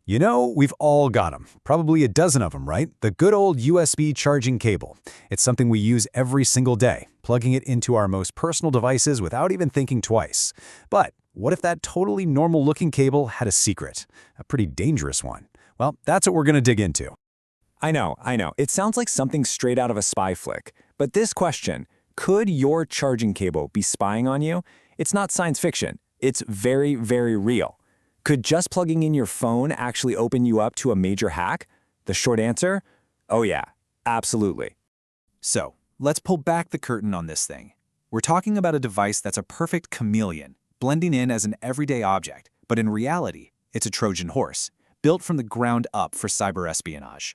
You know, we've all got them. Probably a dozen of them, right? The good old USB charging cable. It's something we use every single day, plugging it into our most personal devices without even thinking twice. But what if that totally normal-looking cable had a secret? A pretty dangerous one. Well, that's what we're going to dig into. I know. It sounds like something straight out of a spy flick. But this question, could your charging cable be spying on you? It's not science fiction. It's very, very real. Could just plugging in your phone actually open you up to a major hack? The short answer? Oh yeah, absolutely. So, let's pull back the curtain on this thing. We're talking about a device that's a perfect chameleon, blending in as an everyday object, but in reality, it's a Trojan horse, built from the ground up for cyber espionage.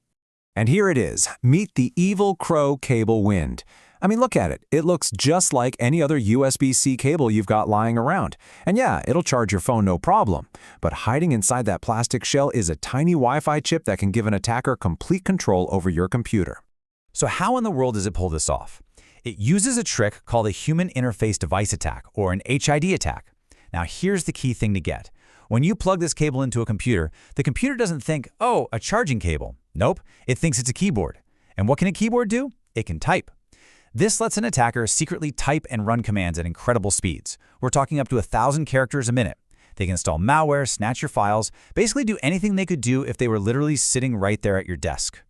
And here it is. Meet the Evil Crow Cable Wind. I mean, look at it. It looks just like any other USB-C cable you've got lying around. And yeah, it'll charge your phone no problem. But hiding inside that plastic shell is a tiny Wi-Fi chip that can give an attacker complete control over your computer. So how in the world does it pull this off? It uses a trick called a Human Interface Device Attack, or an HID attack. Now here's the key thing to get. When you plug this cable into a computer, the computer doesn't think, oh, a charging cable. Nope, it thinks it's a keyboard. And what can a keyboard do? It can type. This lets an attacker secretly type and run commands at incredible speeds. We're talking up to 1,000 characters a minute. They can install malware, snatch your files, basically do anything they could do if they were literally sitting right there at your desk.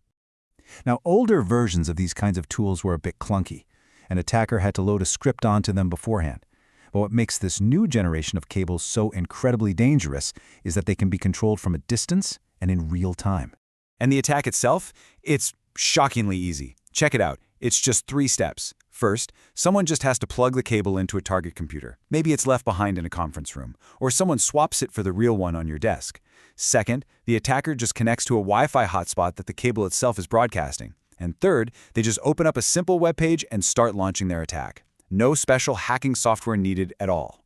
Now, older versions of these kinds of tools were a bit clunky. An attacker had to load a script onto them beforehand. But what makes this new generation of cables so incredibly dangerous is that they can be controlled from a distance and in real time. And the attack itself? It's shockingly easy. Check it out. It's just 3 steps. First, someone just has to plug the cable into a target computer. Maybe it's left behind in a conference room, or someone swaps it for the real one on your desk. Second, the attacker just connects to a Wi-Fi hotspot that the cable itself is broadcasting. And third, they just open up a simple web page and start launching their attack. No special hacking software needed at all.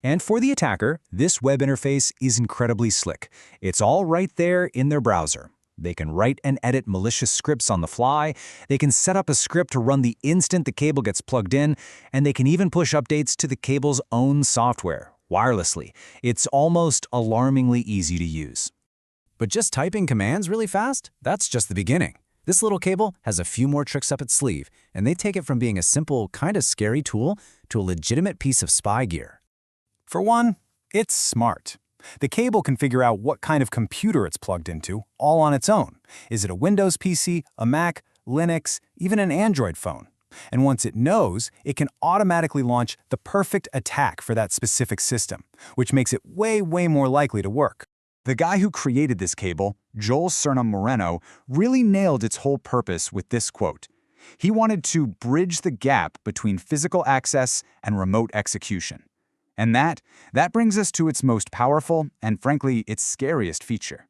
And for the attacker, this web interface is incredibly slick. It's all right there in their browser. They can write and edit malicious scripts on the fly, they can set up a script to run the instant the cable gets plugged in, and they can even push updates to the cable's own software, wirelessly. It's almost alarmingly easy to use. But just typing commands really fast? That's just the beginning. This little cable has a few more tricks up its sleeve, and they take it from being a simple, kind of scary tool to a legitimate piece of spy gear. For one, it's smart. The cable can figure out what kind of computer it's plugged into, all on its own. Is it a Windows PC, a Mac, Linux, even an Android phone? And once it knows, it can automatically launch the perfect attack for that specific system, which makes it way more likely to work. The guy who created this cable, Joel Moreno, really nailed its whole purpose with this quote. He wanted to bridge the gap between physical access and remote execution. And that brings us to its most powerful and, frankly, its scariest feature.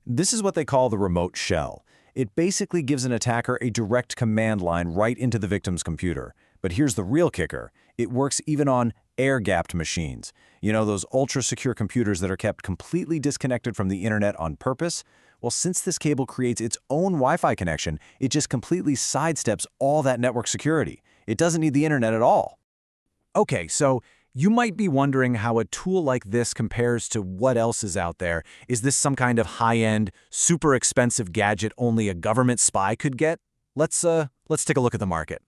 This is what they call the remote shell. It basically gives an attacker a direct command line right into the victim's computer. But here's the real kicker. It works even on air-gapped machines. You know, those ultra-secure computers that are kept completely disconnected from the internet on purpose? Well, since this cable creates its own Wi-Fi connection, it just completely sidesteps all that network security. It doesn't need the internet at all. Okay, so you might be wondering how a tool like this compares to what else is out there. Is this some kind of high-end, super expensive gadget only a government spy could get? Let's take a look at the market.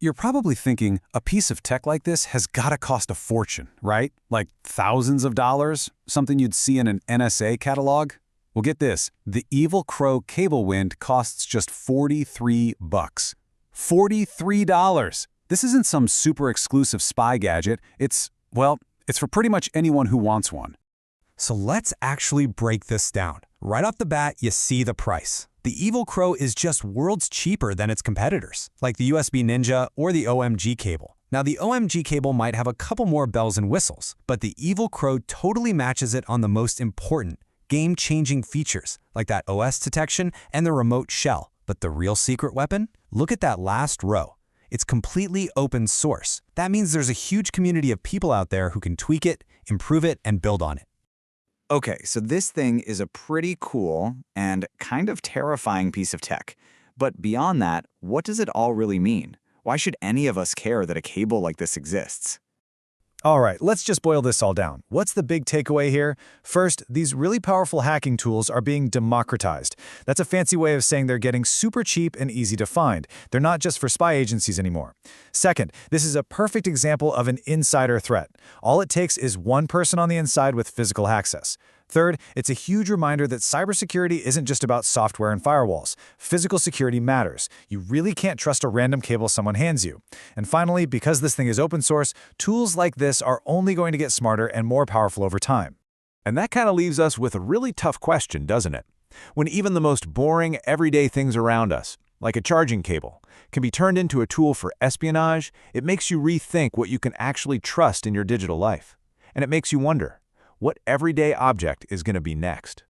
You're probably thinking a piece of tech like this has gotta cost a fortune, right? Like thousands of dollars? Something you'd see in an NSA catalog? Well, get this. The Evil Crow Cable Wind costs just $43. $43! This isn't some super exclusive spy gadget. It's for pretty much anyone who wants one. So let's actually break this down. Right off the bat, you see the price. The Evil Crow is just worlds cheaper than its competitors, like the USB Ninja or the OMG cable. Now, the OMG cable might have a couple more bells and whistles, but the Evil Crow totally matches it on the most important, game-changing features, like that OS detection and the remote shell. But the real secret weapon? Look at that last row. It's completely open source. That means there's a huge community of people out there who can tweak it, improve it, and build on it. Okay, so this thing is a pretty cool and kind of terrifying piece of tech. But beyond that, what does it all really mean? Why should any of us care that a cable like this exists? All right, let's just boil this all down. What's the big takeaway here? First, these really powerful hacking tools are being democratized. That's a fancy way of saying they're getting super cheap and easy to find. They're not just for spy agencies anymore. Second, this is a perfect example of an insider threat. All it takes is one person on the inside with physical access. Third, it's a huge reminder that cybersecurity isn't just about software and firewalls. Physical security matters. You really can't trust a random cable someone hands you. And finally, because this thing is open source, tools like this are only going to get smarter and more powerful over time. And that kind of leaves us with a really tough question, doesn't it? When even the most boring, everyday things around us, like a charging cable, can be turned into a tool for espionage, it makes you rethink what you can actually trust in your digital life. And it makes you wonder, what everyday object is going to be next?